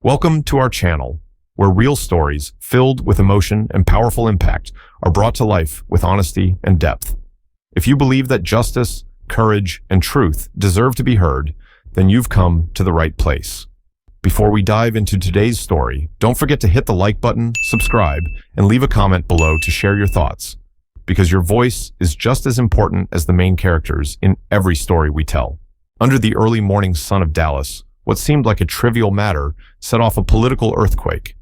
Welcome to our channel, where real stories filled with emotion and powerful impact are brought to life with honesty and depth. If you believe that justice, courage, and truth deserve to be heard, then you've come to the right place. Before we dive into today's story, don't forget to hit the like button, subscribe, and leave a comment below to share your thoughts, because your voice is just as important as the main characters in every story we tell. Under the early morning sun of Dallas, what seemed like a trivial matter set off a political earthquake.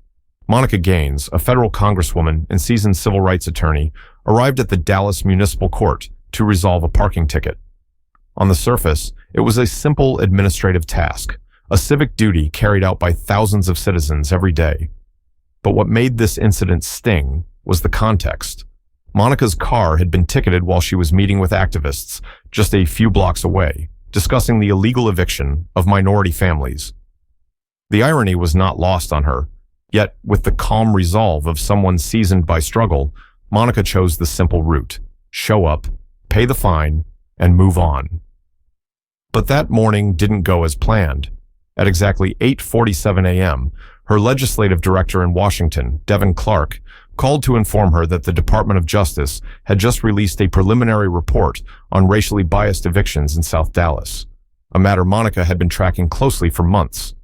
Monica Gaines, a federal congresswoman and seasoned civil rights attorney, arrived at the Dallas Municipal Court to resolve a parking ticket. On the surface, it was a simple administrative task, a civic duty carried out by thousands of citizens every day. But what made this incident sting was the context. Monica's car had been ticketed while she was meeting with activists just a few blocks away, discussing the illegal eviction of minority families. The irony was not lost on her, yet with the calm resolve of someone seasoned by struggle, Monica chose the simple route: show up, pay the fine, and move on. But that morning didn't go as planned. At exactly 8:47 a.m., her legislative director in Washington, Devin Clark, called to inform her that the Department of Justice had just released a preliminary report on racially biased evictions in South Dallas, a matter Monica had been tracking closely for months.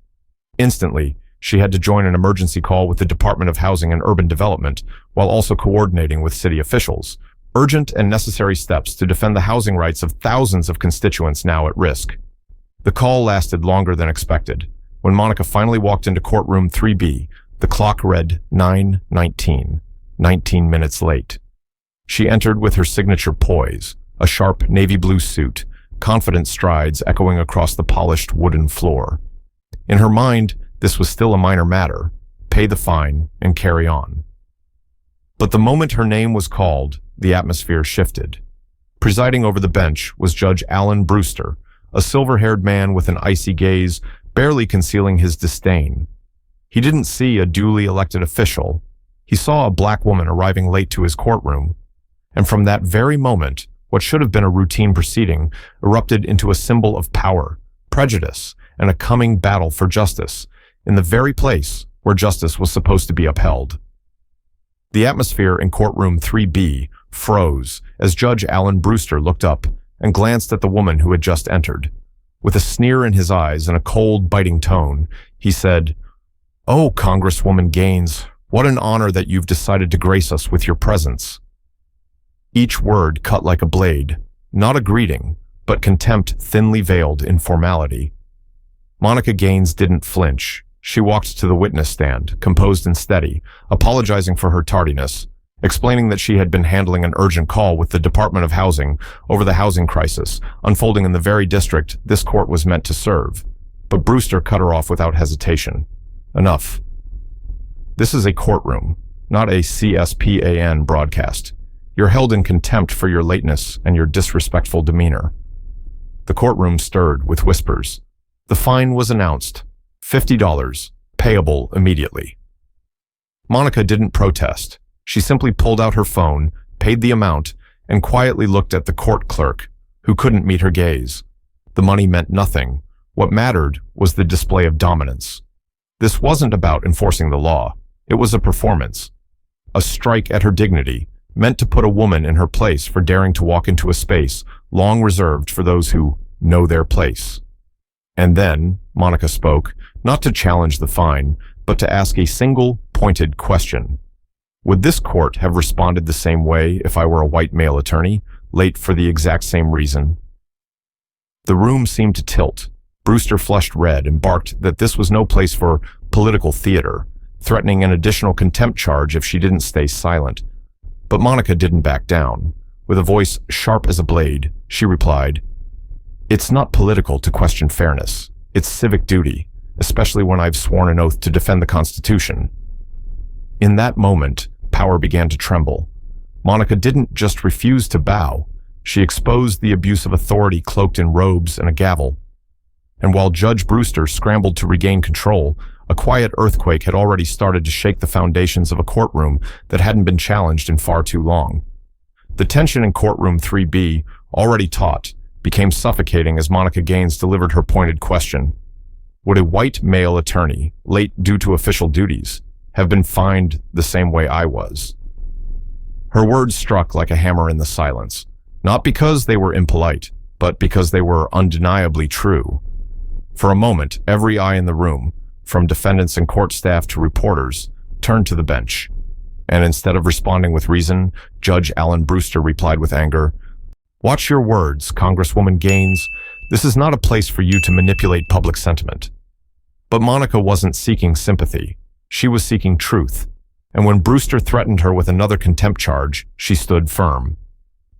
Instantly, she had to join an emergency call with the Department of Housing and Urban Development while also coordinating with city officials, urgent and necessary steps to defend the housing rights of thousands of constituents now at risk. The call lasted longer than expected. When Monica finally walked into courtroom 3B, the clock read 9:19, 19 minutes late. She entered with her signature poise, a sharp navy blue suit, confident strides echoing across the polished wooden floor. In her mind, this was still a minor matter: pay the fine and carry on. But the moment her name was called, the atmosphere shifted. Presiding over the bench was Judge Alan Brewster, a silver-haired man with an icy gaze, barely concealing his disdain. He didn't see a duly elected official. He saw a black woman arriving late to his courtroom. And from that very moment, what should have been a routine proceeding erupted into a symbol of power, prejudice, and a coming battle for justice, in the very place where justice was supposed to be upheld. The atmosphere in courtroom 3B froze as Judge Alan Brewster looked up and glanced at the woman who had just entered. With a sneer in his eyes and a cold, biting tone, he said, "Oh, Congresswoman Gaines, what an honor that you've decided to grace us with your presence." Each word cut like a blade, not a greeting, but contempt thinly veiled in formality. Monica Gaines didn't flinch. She walked to the witness stand, composed and steady, apologizing for her tardiness, explaining that she had been handling an urgent call with the Department of Housing over the housing crisis unfolding in the very district this court was meant to serve. But Brewster cut her off without hesitation. "Enough. This is a courtroom, not a CSPAN broadcast. You're held in contempt for your lateness and your disrespectful demeanor." The courtroom stirred with whispers. The fine was announced: $50, payable immediately. Monica didn't protest. She simply pulled out her phone, paid the amount, and quietly looked at the court clerk, who couldn't meet her gaze. The money meant nothing. What mattered was the display of dominance. This wasn't about enforcing the law. It was a performance. A strike at her dignity, meant to put a woman in her place for daring to walk into a space long reserved for those who know their place. And then, Monica spoke, not to challenge the fine, but to ask a single, pointed question. Would this court have responded the same way if I were a white male attorney, late for the exact same reason? The room seemed to tilt. Brewster flushed red and barked that this was no place for political theater, threatening an additional contempt charge if she didn't stay silent. But Monica didn't back down. With a voice sharp as a blade, she replied, "It's not political to question fairness. It's civic duty, especially when I've sworn an oath to defend the Constitution." In that moment, power began to tremble. Monica didn't just refuse to bow. She exposed the abuse of authority cloaked in robes and a gavel. And while Judge Brewster scrambled to regain control, a quiet earthquake had already started to shake the foundations of a courtroom that hadn't been challenged in far too long. The tension in courtroom 3B, already taut, became suffocating as Monica Gaines delivered her pointed question. Would a white male attorney, late due to official duties, have been fined the same way I was? Her words struck like a hammer in the silence, not because they were impolite, but because they were undeniably true. For a moment, every eye in the room, from defendants and court staff to reporters, turned to the bench. And instead of responding with reason, Judge Alan Brewster replied with anger, "Watch your words, Congresswoman Gaines. This is not a place for you to manipulate public sentiment." But Monica wasn't seeking sympathy. She was seeking truth. And when Brewster threatened her with another contempt charge, she stood firm.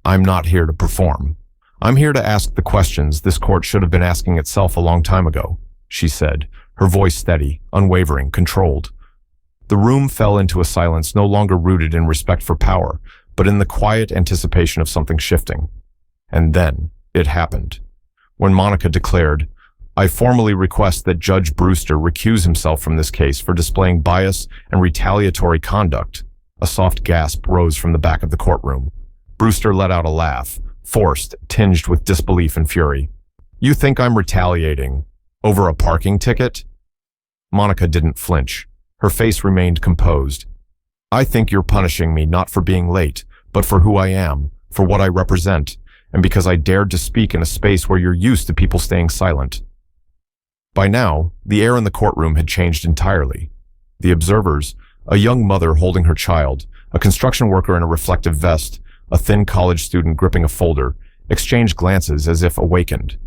"I'm not here to perform. I'm here to ask the questions this court should have been asking itself a long time ago," she said, her voice steady, unwavering, controlled. The room fell into a silence no longer rooted in respect for power, but in the quiet anticipation of something shifting. And then it happened. When Monica declared, "I formally request that Judge Brewster recuse himself from this case for displaying bias and retaliatory conduct," a soft gasp rose from the back of the courtroom. Brewster let out a laugh, forced, tinged with disbelief and fury. "You think I'm retaliating over a parking ticket?" Monica didn't flinch. Her face remained composed. "I think you're punishing me not for being late, but for who I am, for what I represent, and because I dared to speak in a space where you're used to people staying silent." By now, the air in the courtroom had changed entirely. The observers, a young mother holding her child, a construction worker in a reflective vest, a thin college student gripping a folder, exchanged glances as if awakened.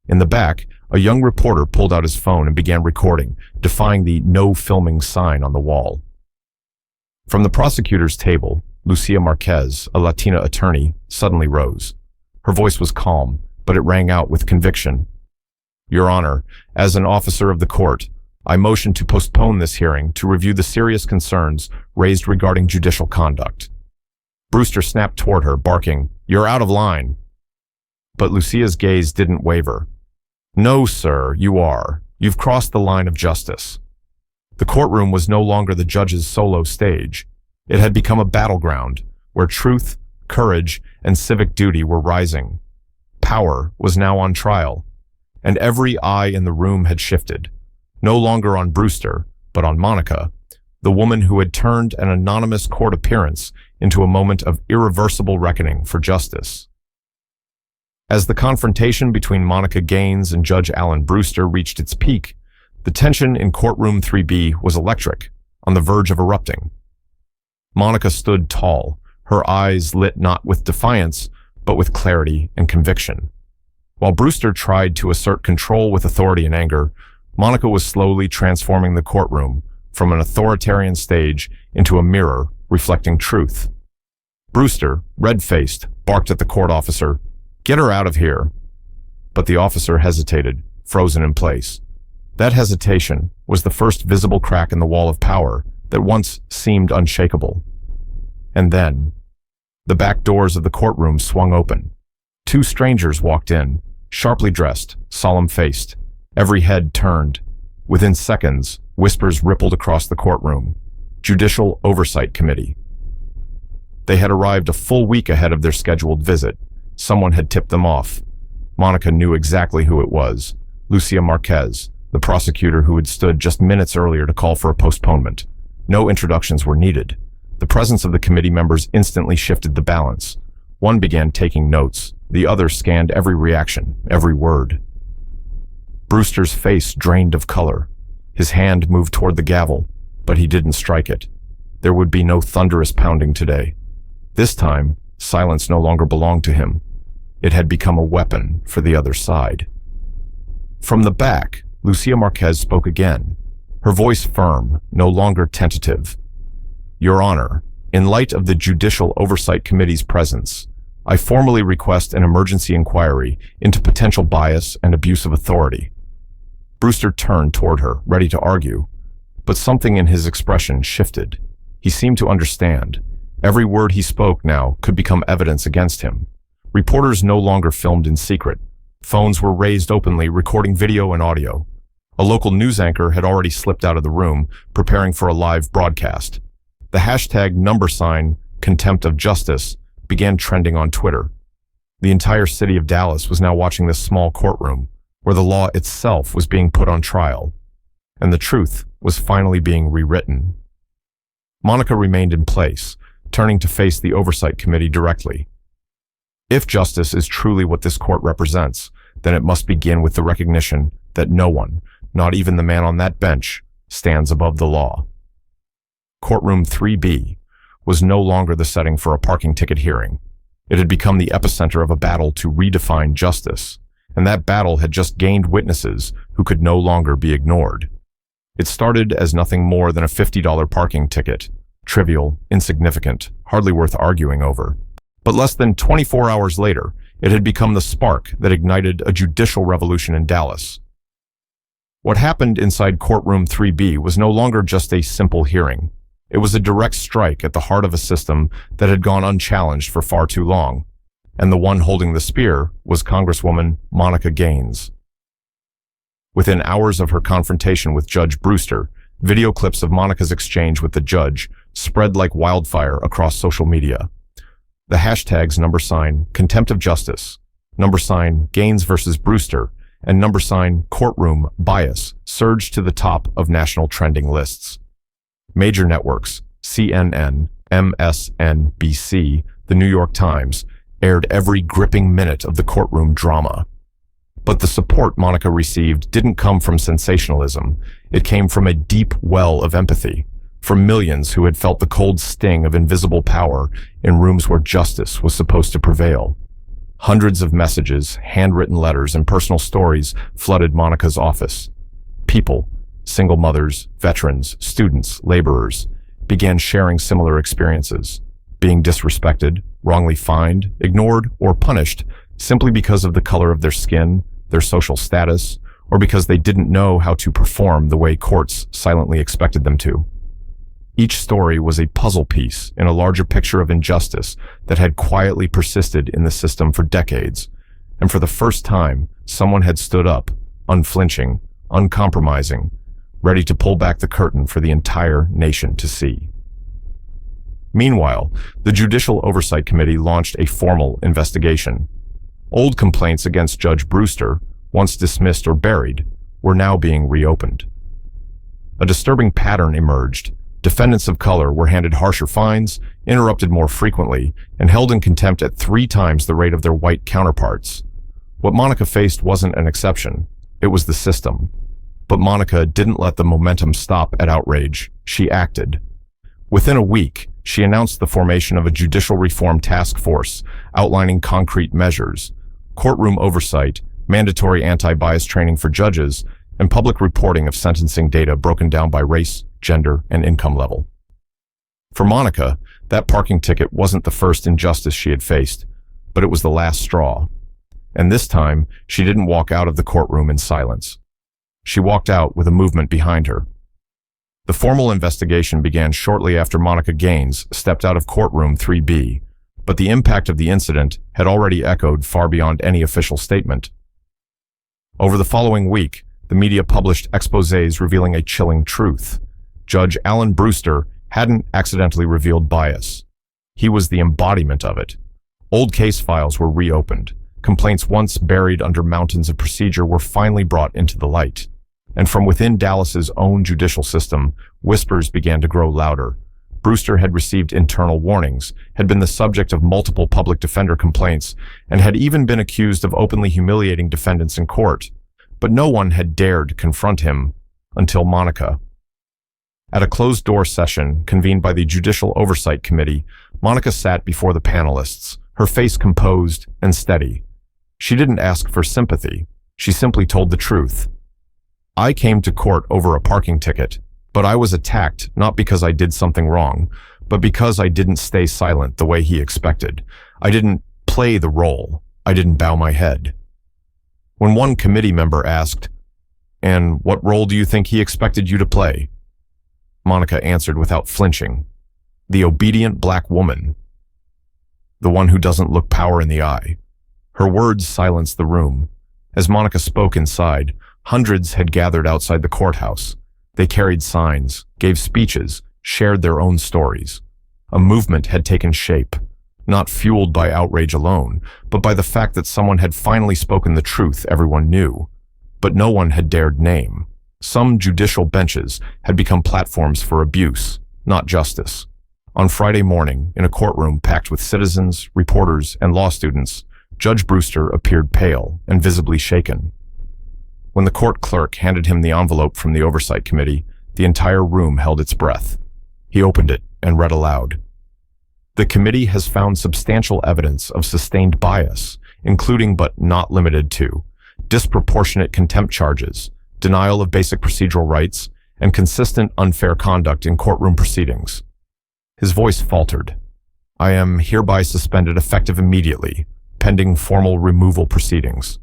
In the back, a young reporter pulled out his phone and began recording, defying the "no filming" sign on the wall. From the prosecutor's table, Lucia Marquez, a Latina attorney, suddenly rose. Her voice was calm, but it rang out with conviction. "Your Honor, as an officer of the court, I motion to postpone this hearing to review the serious concerns raised regarding judicial conduct." Brewster snapped toward her, barking, "You're out of line." But Lucia's gaze didn't waver. "No, sir, you are. You've crossed the line of justice." The courtroom was no longer the judge's solo stage. It had become a battleground where truth, courage, and civic duty were rising. Power was now on trial, and every eye in the room had shifted, no longer on Brewster, but on Monica, the woman who had turned an anonymous court appearance into a moment of irreversible reckoning for justice. As the confrontation between Monica Gaines and Judge Alan Brewster reached its peak, the tension in courtroom 3B was electric, on the verge of erupting. Monica stood tall, her eyes lit not with defiance, but with clarity and conviction. While Brewster tried to assert control with authority and anger, Monica was slowly transforming the courtroom from an authoritarian stage into a mirror reflecting truth. Brewster, red-faced, barked at the court officer, "Get her out of here." But the officer hesitated, frozen in place. That hesitation was the first visible crack in the wall of power that once seemed unshakable. And then, the back doors of the courtroom swung open. Two strangers walked in, sharply dressed, solemn-faced, every head turned. Within seconds, whispers rippled across the courtroom. Judicial Oversight Committee. They had arrived a full week ahead of their scheduled visit. Someone had tipped them off. Monica knew exactly who it was. Lucia Marquez, the prosecutor who had stood just minutes earlier to call for a postponement. No introductions were needed. The presence of the committee members instantly shifted the balance. One began taking notes. The other scanned every reaction, every word. Brewster's face drained of color. His hand moved toward the gavel, but he didn't strike it. There would be no thunderous pounding today. This time, silence no longer belonged to him. It had become a weapon for the other side. From the back, Lucia Marquez spoke again, her voice firm, no longer tentative. "Your Honor, in light of the Judicial Oversight Committee's presence, I formally request an emergency inquiry into potential bias and abuse of authority." Brewster turned toward her, ready to argue, but something in his expression shifted. He seemed to understand. Every word he spoke now could become evidence against him. Reporters no longer filmed in secret. Phones were raised openly, recording video and audio. A local news anchor had already slipped out of the room, preparing for a live broadcast. The hashtag #contempt of justice began trending on Twitter. The entire city of Dallas was now watching this small courtroom, where the law itself was being put on trial, and the truth was finally being rewritten. Monica remained in place, turning to face the Oversight Committee directly. If justice is truly what this court represents, then it must begin with the recognition that no one, not even the man on that bench, stands above the law. Courtroom 3B was no longer the setting for a parking ticket hearing. It had become the epicenter of a battle to redefine justice, and that battle had just gained witnesses who could no longer be ignored. It started as nothing more than a $50 parking ticket, trivial, insignificant, hardly worth arguing over. But less than 24 hours later, it had become the spark that ignited a judicial revolution in Dallas. What happened inside courtroom 3B was no longer just a simple hearing. It was a direct strike at the heart of a system that had gone unchallenged for far too long. And the one holding the spear was Congresswoman Monica Gaines. Within hours of her confrontation with Judge Brewster, video clips of Monica's exchange with the judge spread like wildfire across social media. The hashtags #contempt of justice, #Gaines versus Brewster, and #courtroom bias surged to the top of national trending lists. Major networks, CNN, MSNBC, The New York Times, aired every gripping minute of the courtroom drama. But the support Monica received didn't come from sensationalism. It came from a deep well of empathy, from millions who had felt the cold sting of invisible power in rooms where justice was supposed to prevail. Hundreds of messages, handwritten letters, and personal stories flooded Monica's office. People, single mothers, veterans, students, laborers, began sharing similar experiences, being disrespected, wrongly fined, ignored, or punished simply because of the color of their skin, their social status, or because they didn't know how to perform the way courts silently expected them to. Each story was a puzzle piece in a larger picture of injustice that had quietly persisted in the system for decades, and for the first time, someone had stood up, unflinching, uncompromising, ready to pull back the curtain for the entire nation to see. Meanwhile, the Judicial Oversight Committee launched a formal investigation. Old complaints against Judge Brewster, once dismissed or buried, were now being reopened. A disturbing pattern emerged. Defendants of color were handed harsher fines, interrupted more frequently, and held in contempt at 3 times the rate of their white counterparts. What Monica faced wasn't an exception. It was the system. But Monica didn't let the momentum stop at outrage. She acted. Within a week, she announced the formation of a judicial reform task force, outlining concrete measures, courtroom oversight, mandatory anti-bias training for judges, and public reporting of sentencing data broken down by race, gender, and income level. For Monica, that parking ticket wasn't the first injustice she had faced, but it was the last straw. And this time, she didn't walk out of the courtroom in silence. She walked out with a movement behind her. The formal investigation began shortly after Monica Gaines stepped out of courtroom 3B, but the impact of the incident had already echoed far beyond any official statement. Over the following week, the media published exposés revealing a chilling truth. Judge Alan Brewster hadn't accidentally revealed bias. He was the embodiment of it. Old case files were reopened. Complaints once buried under mountains of procedure were finally brought into the light. And from within Dallas's own judicial system, whispers began to grow louder. Brewster had received internal warnings, had been the subject of multiple public defender complaints, and had even been accused of openly humiliating defendants in court. But no one had dared confront him until Monica. At a closed-door session convened by the Judicial Oversight Committee, Monica sat before the panelists, her face composed and steady. She didn't ask for sympathy. She simply told the truth. I came to court over a parking ticket, but I was attacked not because I did something wrong, but because I didn't stay silent the way he expected. I didn't play the role. I didn't bow my head. When one committee member asked, "And what role do you think he expected you to play?" Monica answered without flinching, "The obedient black woman. The one who doesn't look power in the eye." Her words silenced the room. As Monica spoke inside, hundreds had gathered outside the courthouse. They carried signs, gave speeches, shared their own stories. A movement had taken shape, not fueled by outrage alone, but by the fact that someone had finally spoken the truth everyone knew. but no one had dared name. Some judicial benches had become platforms for abuse, not justice. On Friday morning, in a courtroom packed with citizens, reporters, and law students, Judge Brewster appeared pale and visibly shaken. When the court clerk handed him the envelope from the Oversight Committee, the entire room held its breath. He opened it and read aloud. The committee has found substantial evidence of sustained bias, including but not limited to disproportionate contempt charges, denial of basic procedural rights, and consistent unfair conduct in courtroom proceedings. His voice faltered. I am hereby suspended effective immediately, pending formal removal proceedings.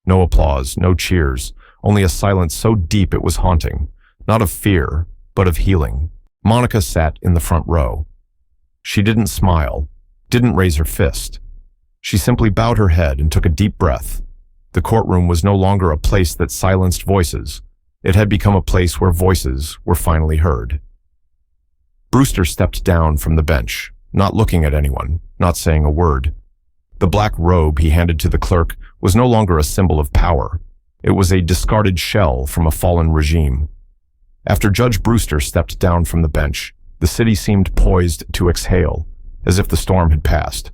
No applause, no cheers, only a silence so deep it was haunting, not of fear, but of healing. Monica sat in the front row. She didn't smile, didn't raise her fist. She simply bowed her head and took a deep breath. The courtroom was no longer a place that silenced voices. It had become a place where voices were finally heard. Brewster stepped down from the bench, not looking at anyone, not saying a word. The black robe he handed to the clerk was no longer a symbol of power. It was a discarded shell from a fallen regime. After Judge Brewster stepped down from the bench, the city seemed poised to exhale, as if the storm had passed.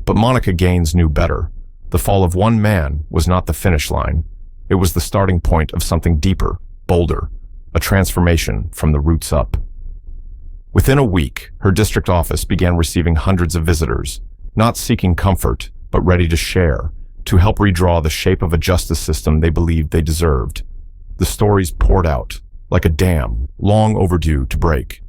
But Monica Gaines knew better. The fall of one man was not the finish line. It was the starting point of something deeper, bolder, a transformation from the roots up. Within a week, her district office began receiving hundreds of visitors, not seeking comfort, but ready to share, to help redraw the shape of a justice system they believed they deserved. The stories poured out, like a dam, long overdue to break.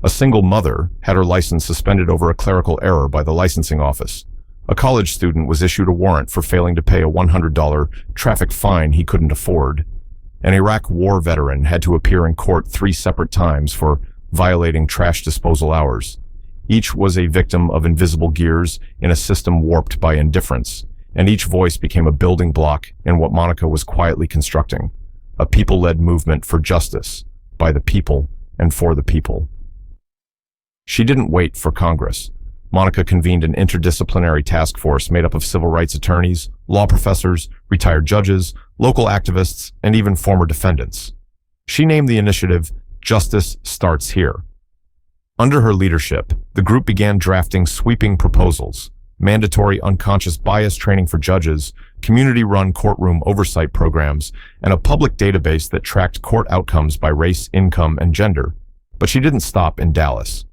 A single mother had her license suspended over a clerical error by the licensing office. A college student was issued a warrant for failing to pay a $100 traffic fine he couldn't afford. An Iraq war veteran had to appear in court 3 separate times for violating trash disposal hours. Each was a victim of invisible gears in a system warped by indifference, and each voice became a building block in what Monica was quietly constructing, a people-led movement for justice, by the people and for the people. She didn't wait for Congress. Monica convened an interdisciplinary task force made up of civil rights attorneys, law professors, retired judges, local activists, and even former defendants. She named the initiative Justice Starts Here. Under her leadership, the group began drafting sweeping proposals, mandatory unconscious bias training for judges, community-run courtroom oversight programs, and a public database that tracked court outcomes by race, income, and gender. But she didn't stop in Dallas.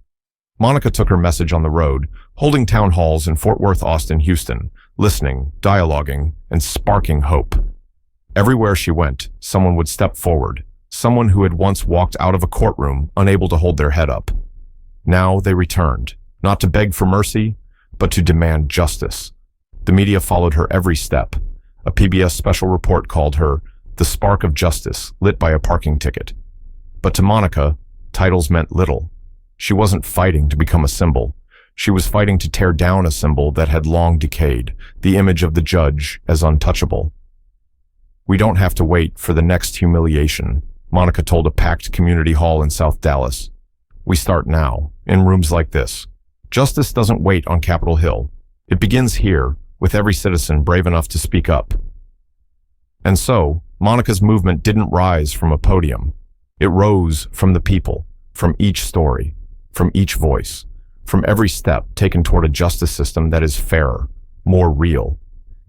Monica took her message on the road, holding town halls in Fort Worth, Austin, Houston, listening, dialoguing, and sparking hope. Everywhere she went, someone would step forward, someone who had once walked out of a courtroom unable to hold their head up. Now they returned, not to beg for mercy, but to demand justice. The media followed her every step. A PBS special report called her the spark of justice lit by a parking ticket. But to Monica, titles meant little. She wasn't fighting to become a symbol. She was fighting to tear down a symbol that had long decayed, the image of the judge as untouchable. We don't have to wait for the next humiliation, Monica told a packed community hall in South Dallas. We start now, in rooms like this. Justice doesn't wait on Capitol Hill. It begins here, with every citizen brave enough to speak up. And so, Monica's movement didn't rise from a podium. It rose from the people, from each story, from each voice, from every step taken toward a justice system that is fairer, more real,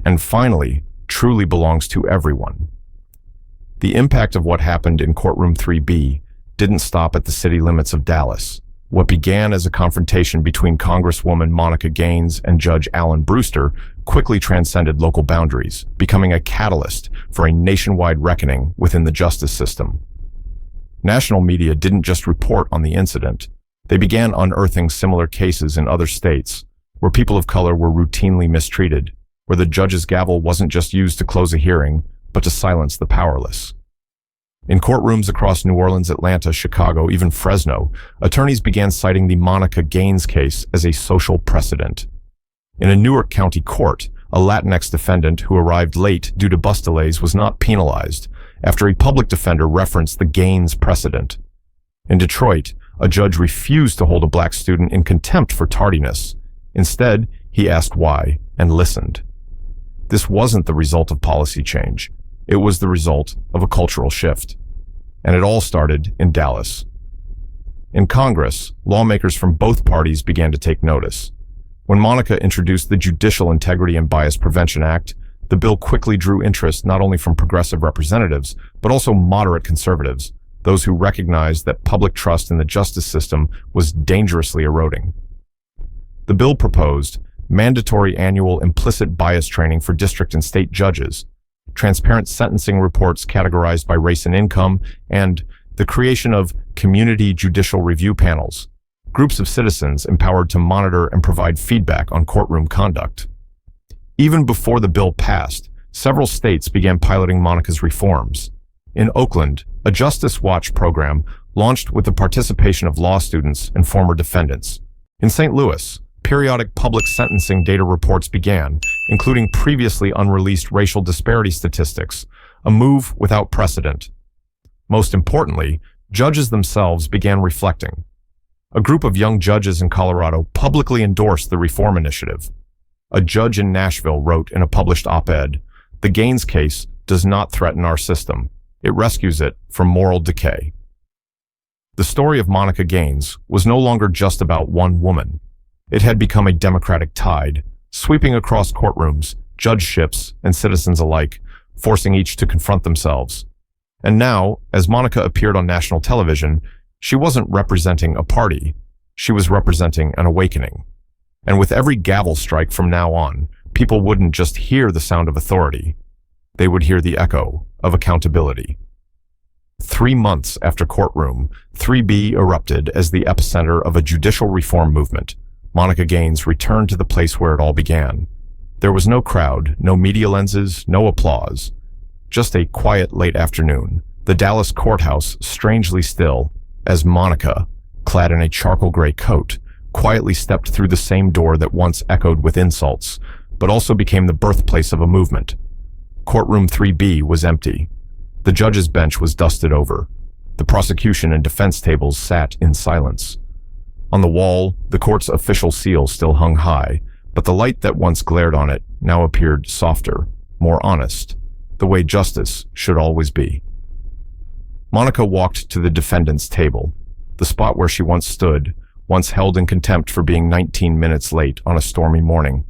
and finally, truly belongs to everyone. The impact of what happened in Courtroom 3B didn't stop at the city limits of Dallas. What began as a confrontation between Congresswoman Monica Gaines and Judge Alan Brewster quickly transcended local boundaries, becoming a catalyst for a nationwide reckoning within the justice system. National media didn't just report on the incident. They began unearthing similar cases in other states, where people of color were routinely mistreated, where the judge's gavel wasn't just used to close a hearing, but to silence the powerless. In courtrooms across New Orleans, Atlanta, Chicago, even Fresno, attorneys began citing the Monica Gaines case as a social precedent. In a Newark County court, a Latinx defendant who arrived late due to bus delays was not penalized after a public defender referenced the Gaines precedent. In Detroit, a judge refused to hold a black student in contempt for tardiness. Instead, he asked why and listened. This wasn't the result of policy change. It was the result of a cultural shift. And it all started in Dallas. In Congress, lawmakers from both parties began to take notice. When Monica introduced the Judicial Integrity and Bias Prevention Act, the bill quickly drew interest not only from progressive representatives, but also moderate conservatives, those who recognized that public trust in the justice system was dangerously eroding. The bill proposed mandatory annual implicit bias training for district and state judges, transparent sentencing reports categorized by race and income, and the creation of community judicial review panels, groups of citizens empowered to monitor and provide feedback on courtroom conduct. Even before the bill passed, several states began piloting Monica's reforms. In Oakland, a Justice Watch program launched with the participation of law students and former defendants. In St. Louis, periodic public sentencing data reports began, including previously unreleased racial disparity statistics, a move without precedent. Most importantly, judges themselves began reflecting. A group of young judges in Colorado publicly endorsed the reform initiative. A judge in Nashville wrote in a published op-ed, "The Gaines case does not threaten our system. It rescues it from moral decay." The story of Monica Gaines was no longer just about one woman. It had become a democratic tide, sweeping across courtrooms, judgeships, and citizens alike, forcing each to confront themselves. And now, as Monica appeared on national television, she wasn't representing a party. She was representing an awakening. And with every gavel strike from now on, people wouldn't just hear the sound of authority. They would hear the echo of accountability. 3 months after Courtroom 3B erupted as the epicenter of a judicial reform movement, Monica Gaines returned to the place where it all began. There was no crowd, no media lenses, no applause. Just a quiet late afternoon, the Dallas courthouse strangely still, as Monica, clad in a charcoal gray coat, quietly stepped through the same door that once echoed with insults, but also became the birthplace of a movement. Courtroom 3B was empty. The judge's bench was dusted over. The prosecution and defense tables sat in silence. On the wall, the court's official seal still hung high, but the light that once glared on it now appeared softer, more honest, the way justice should always be. Monica walked to the defendant's table, the spot where she once stood, once held in contempt for being 19 minutes late on a stormy morning.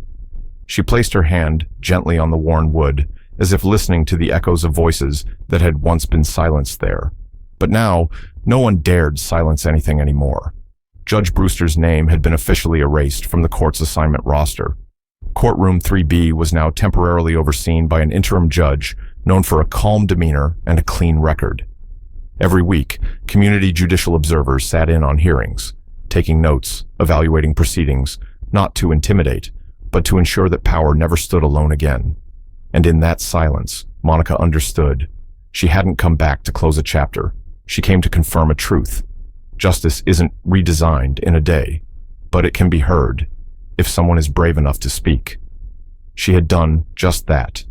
She placed her hand gently on the worn wood, as if listening to the echoes of voices that had once been silenced there. But now, no one dared silence anything anymore. Judge Brewster's name had been officially erased from the court's assignment roster. Courtroom 3B was now temporarily overseen by an interim judge known for a calm demeanor and a clean record. Every week, community judicial observers sat in on hearings, taking notes, evaluating proceedings, not to intimidate, but to ensure that power never stood alone again. And in that silence, Monica understood. She hadn't come back to close a chapter. She came to confirm a truth. Justice isn't redesigned in a day, but it can be heard if someone is brave enough to speak. She had done just that,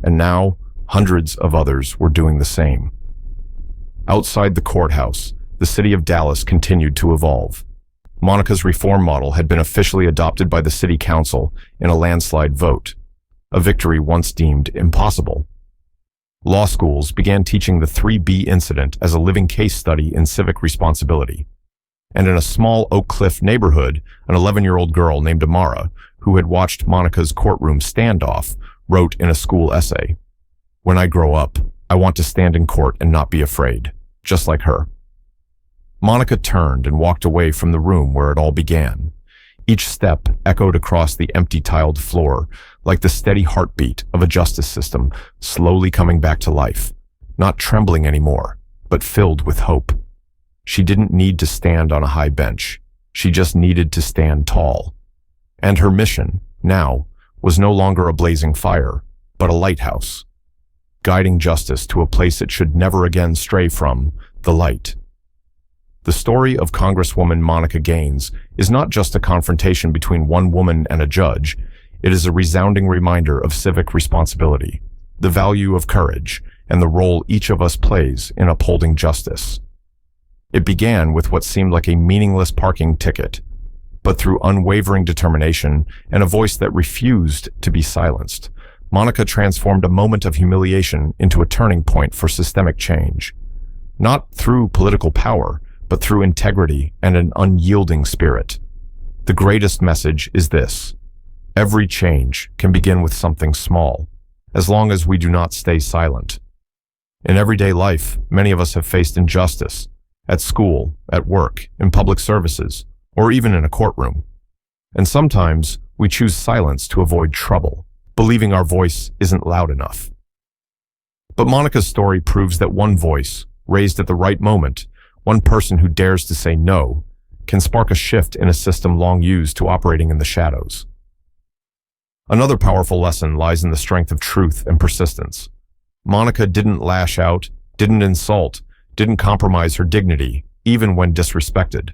and now hundreds of others were doing the same. Outside the courthouse, the city of Dallas continued to evolve. Monica's reform model had been officially adopted by the city council in a landslide vote, a victory once deemed impossible. Law schools began teaching the 3B incident as a living case study in civic responsibility. And in a small Oak Cliff neighborhood, an 11-year-old girl named Amara, who had watched Monica's courtroom standoff, wrote in a school essay, "When I grow up, I want to stand in court and not be afraid, just like her." Monica turned and walked away from the room where it all began. Each step echoed across the empty tiled floor, like the steady heartbeat of a justice system slowly coming back to life, not trembling anymore, but filled with hope. She didn't need to stand on a high bench. She just needed to stand tall. And her mission, now, was no longer a blazing fire, but a lighthouse, guiding justice to a place it should never again stray from, the light. The story of Congresswoman Monica Gaines is not just a confrontation between one woman and a judge. It is a resounding reminder of civic responsibility, the value of courage, and the role each of us plays in upholding justice. It began with what seemed like a meaningless parking ticket, but through unwavering determination and a voice that refused to be silenced, Monica transformed a moment of humiliation into a turning point for systemic change. Not through political power, but through integrity and an unyielding spirit. The greatest message is this: every change can begin with something small, as long as we do not stay silent. In everyday life, many of us have faced injustice, at school, at work, in public services, or even in a courtroom. And sometimes we choose silence to avoid trouble, believing our voice isn't loud enough. But Monica's story proves that one voice, raised at the right moment, one person who dares to say no, can spark a shift in a system long used to operating in the shadows. Another powerful lesson lies in the strength of truth and persistence. Monica didn't lash out, didn't insult, didn't compromise her dignity, even when disrespected.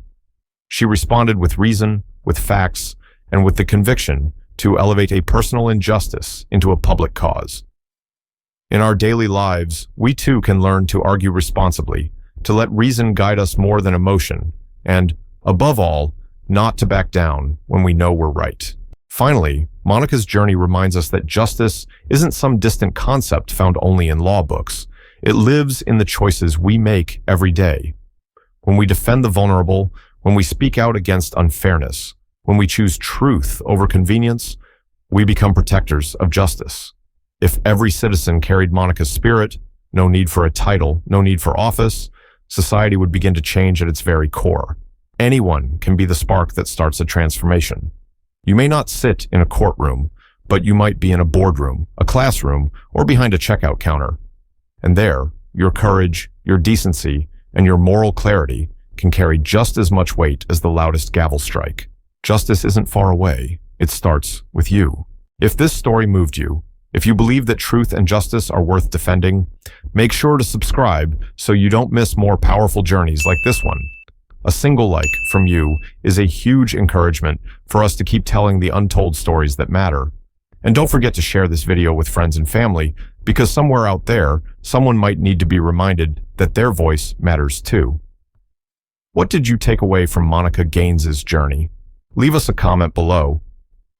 She responded with reason, with facts, and with the conviction to elevate a personal injustice into a public cause. In our daily lives, we too can learn to argue responsibly, to let reason guide us more than emotion, and, above all, not to back down when we know we're right. Finally, Monica's journey reminds us that justice isn't some distant concept found only in law books. It lives in the choices we make every day. When we defend the vulnerable, when we speak out against unfairness, when we choose truth over convenience, we become protectors of justice. If every citizen carried Monica's spirit, no need for a title, no need for office, society would begin to change at its very core. Anyone can be the spark that starts a transformation. You may not sit in a courtroom, but you might be in a boardroom, a classroom, or behind a checkout counter. And there, your courage, your decency, and your moral clarity can carry just as much weight as the loudest gavel strike. Justice isn't far away. It starts with you. If this story moved you, if you believe that truth and justice are worth defending, make sure to subscribe so you don't miss more powerful journeys like this one. A single like from you is a huge encouragement for us to keep telling the untold stories that matter. And don't forget to share this video with friends and family, because somewhere out there, someone might need to be reminded that their voice matters too. What did you take away from Monica Gaines's journey? Leave us a comment below.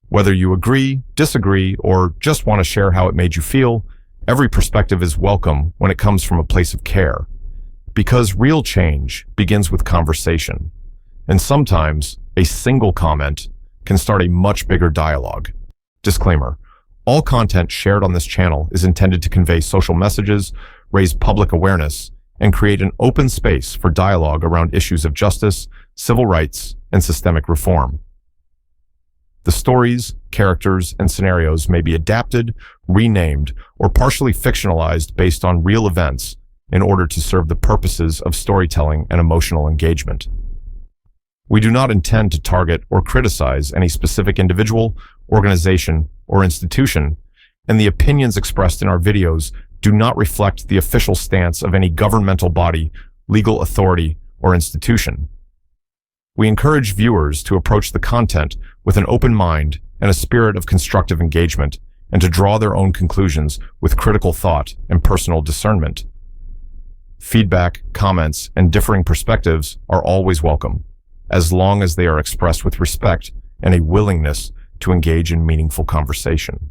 Whether you agree, disagree, or just want to share how it made you feel, every perspective is welcome when it comes from a place of care. Because real change begins with conversation. And sometimes a single comment can start a much bigger dialogue. Disclaimer: all content shared on this channel is intended to convey social messages, raise public awareness, and create an open space for dialogue around issues of justice, civil rights, and systemic reform. The stories, characters, and scenarios may be adapted, renamed, or partially fictionalized based on real events in order to serve the purposes of storytelling and emotional engagement. We do not intend to target or criticize any specific individual, organization, or institution, and the opinions expressed in our videos do not reflect the official stance of any governmental body, legal authority, or institution. We encourage viewers to approach the content with an open mind and a spirit of constructive engagement, and to draw their own conclusions with critical thought and personal discernment. Feedback, comments, and differing perspectives are always welcome, as long as they are expressed with respect and a willingness to engage in meaningful conversation.